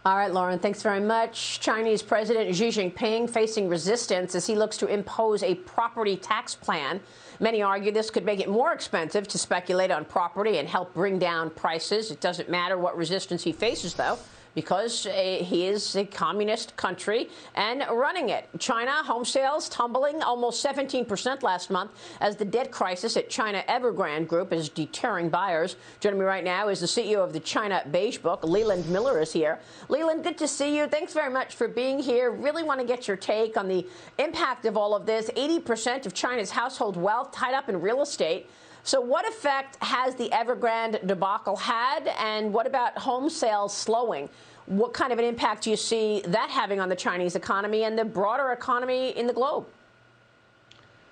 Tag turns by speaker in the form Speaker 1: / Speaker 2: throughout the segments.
Speaker 1: All right, Lauren, thanks very much. Chinese President Xi Jinping facing resistance as he looks to impose a property tax plan. Many argue this could make it more expensive to speculate on property and help bring down prices. It doesn't matter what resistance he faces, though, because he is a communist country and running it. China home sales tumbling almost 17% last month as the debt crisis at China Evergrande Group is deterring buyers. Joining me right now is the CEO of the China Beige book, Leland Miller, is here. Leland, good to see you. Thanks very much for being here. Really want to get your take on the impact of all of this. 80% of China's household wealth tied up in real estate. So what effect has the Evergrande debacle had, and what about home sales slowing? What kind of an impact do you see that having on the Chinese economy and the broader economy in the globe?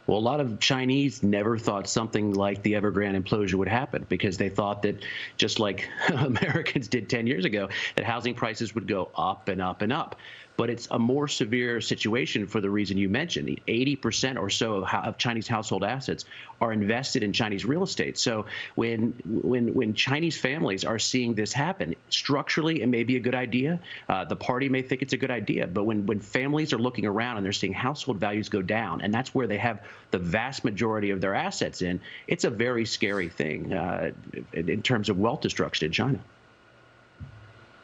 Speaker 2: Well, a lot of Chinese never thought something like the Evergrande implosion would happen because they thought that, just like Americans did 10 years ago, that housing prices would go up and up and up. But it's a more severe situation for the reason you mentioned. 80% or so of Chinese household assets are invested in Chinese real estate. So when Chinese families are seeing this happen, structurally it may be a good idea. The party may think it's a good idea. But when families are looking around and they're seeing household values go down, and that's where they have the vast majority of their assets in, it's a very scary thing in terms of wealth destruction in China.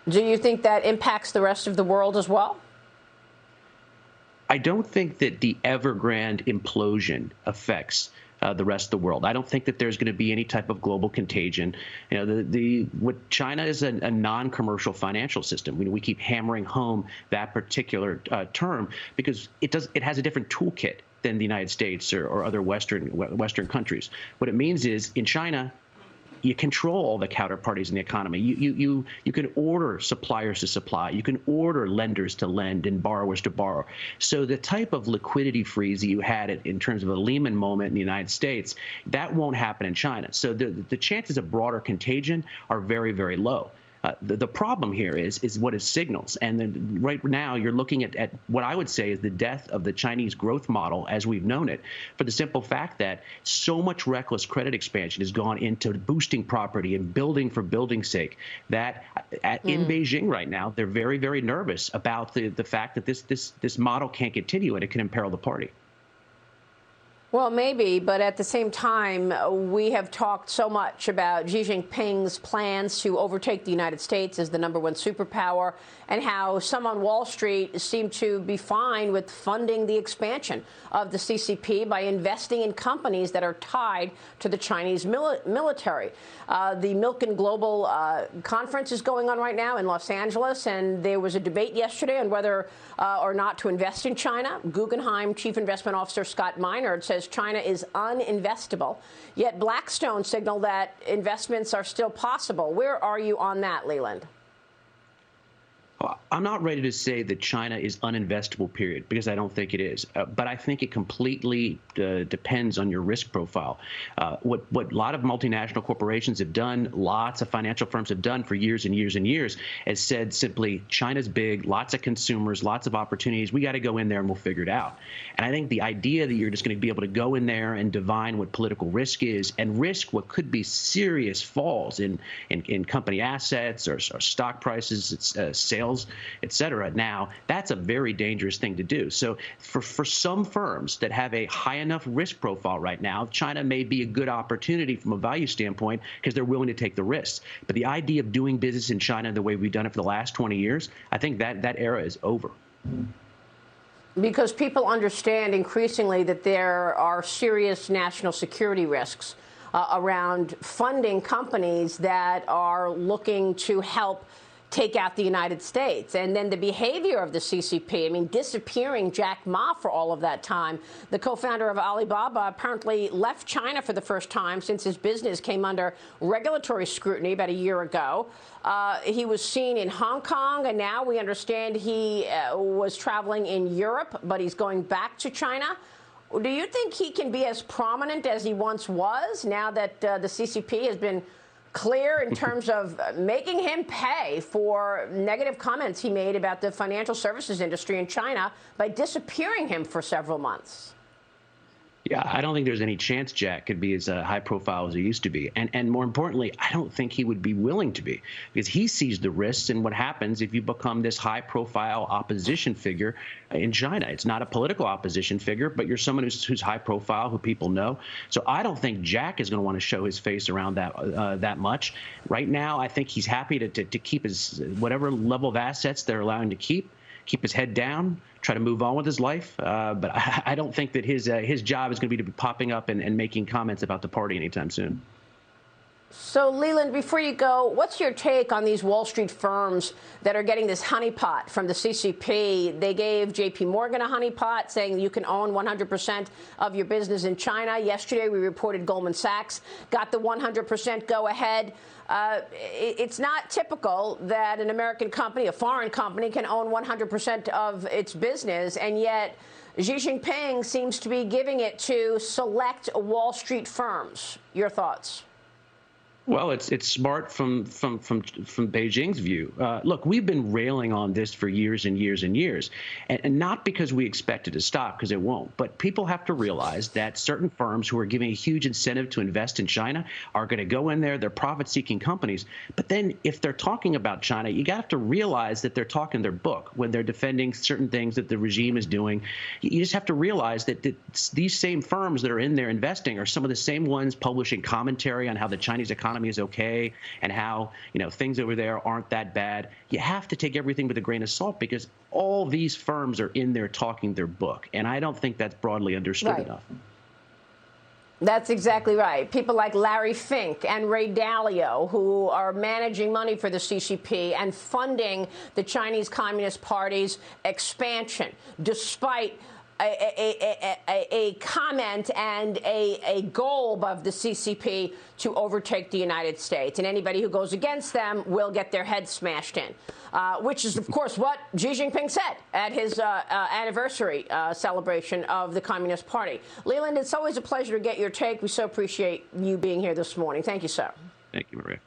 Speaker 1: Do you think that impacts the rest of the world as well?
Speaker 2: I don't think that the Evergrande implosion affects the rest of the world. I don't think that there's going to be any type of global contagion. You know, what China is a non-commercial financial system. We keep hammering home that particular term because it has a different toolkit than the United States or other Western countries. What it means is in China, you control all the counterparties in the economy. You can order suppliers to supply. You can order lenders to lend and borrowers to borrow. So the type of liquidity freeze that you had in terms of a Lehman moment in the United States, that won't happen in China. So the chances of broader contagion are very, very low. The problem here is what it signals. And then right now you're looking at what I would say is the death of the Chinese growth model as we've known it, for the simple fact that so much reckless credit expansion has gone into boosting property and building for building's sake that in Beijing right now, they're very, very nervous about the fact that this model can't continue and it can imperil the party.
Speaker 1: Well, maybe, but at the same time, we have talked so much about Xi Jinping's plans to overtake the United States as the #1 superpower and how some on Wall Street seem to be fine with funding the expansion of the CCP by investing in companies that are tied to the Chinese military. The Milken Global Conference is going on right now in Los Angeles, and there was a debate yesterday on whether or not to invest in China. Guggenheim Chief Investment Officer Scott Minerd says China is uninvestable, yet Blackstone signaled that investments are still possible. Where are you on that, Leland?
Speaker 2: I'm not ready to say that China is uninvestable, period, because I don't think it is. But I think it completely depends on your risk profile. What a lot of multinational corporations have done, lots of financial firms have done for years and years and years, has said simply, China's big, lots of consumers, lots of opportunities. We got to go in there and we'll figure it out. And I think the idea that you're just going to be able to go in there and divine what political risk is and risk what could be serious falls in company assets or stock prices, sales, et cetera. Now, that's a very dangerous thing to do. So for some firms that have a high enough risk profile right now, China may be a good opportunity from a value standpoint because they're willing to take the risks. But the idea of doing business in China the way we've done it for the last 20 years, I think that era is over.
Speaker 1: Because people understand increasingly that there are serious national security risks around funding companies that are looking to help take out the United States. And then the behavior of the CCP, I mean, disappearing Jack Ma for all of that time. The co-founder of Alibaba apparently left China for the first time since his business came under regulatory scrutiny about a year ago. He was seen in Hong Kong, and now we understand he was traveling in Europe, but he's going back to China. Do you think he can be as prominent as he once was now that the CCP has been clear in terms of making him pay for negative comments he made about the financial services industry in China by disappearing him for several months?
Speaker 2: Yeah, I don't think there's any chance Jack could be as high profile as he used to be. And more importantly, I don't think he would be willing to be, because he sees the risks and what happens if you become this high profile opposition figure in China. It's not a political opposition figure, but you're someone who's high profile, who people know. So I don't think Jack is going to want to show his face around that much. Right now, I think he's happy to keep his whatever level of assets they're allowing to keep his head down, try to move on with his life. But I don't think that his job is going to be popping up and making comments about the party anytime soon.
Speaker 1: So, Leland, before you go, what's your take on these Wall Street firms that are getting this honeypot from the CCP? They gave J.P. Morgan a honeypot, saying you can own 100% of your business in China. Yesterday, we reported Goldman Sachs got the 100% go-ahead. It's not typical that an American company, a foreign company, can own 100% of its business, and yet Xi Jinping seems to be giving it to select Wall Street firms. Your thoughts?
Speaker 2: Well, it's smart from Beijing's view. Look, we've been railing on this for years and years and years, and not because we expect it to stop, because it won't. But people have to realize that certain firms who are giving a huge incentive to invest in China are going to go in there. They're profit-seeking companies. But then if they're talking about China, you got to realize that they're talking their book when they're defending certain things that the regime is doing. You just have to realize that these same firms that are in there investing are some of the same ones publishing commentary on how the Chinese economy is okay and how, things over there aren't that bad. You have to take everything with a grain of salt, because all these firms are in there talking their book, and I don't think that's broadly understood enough.
Speaker 1: That's exactly right. People like Larry Fink and Ray Dalio, who are managing money for the CCP and funding the Chinese Communist Party's expansion, despite a comment and a goal of the CCP to overtake the United States. And anybody who goes against them will get their head smashed in, which is, of course, what Xi Jinping said at his anniversary celebration of the Communist Party. Leland, it's always a pleasure to get your take. We so appreciate you being here this morning. Thank you, sir.
Speaker 2: Thank you, Maria.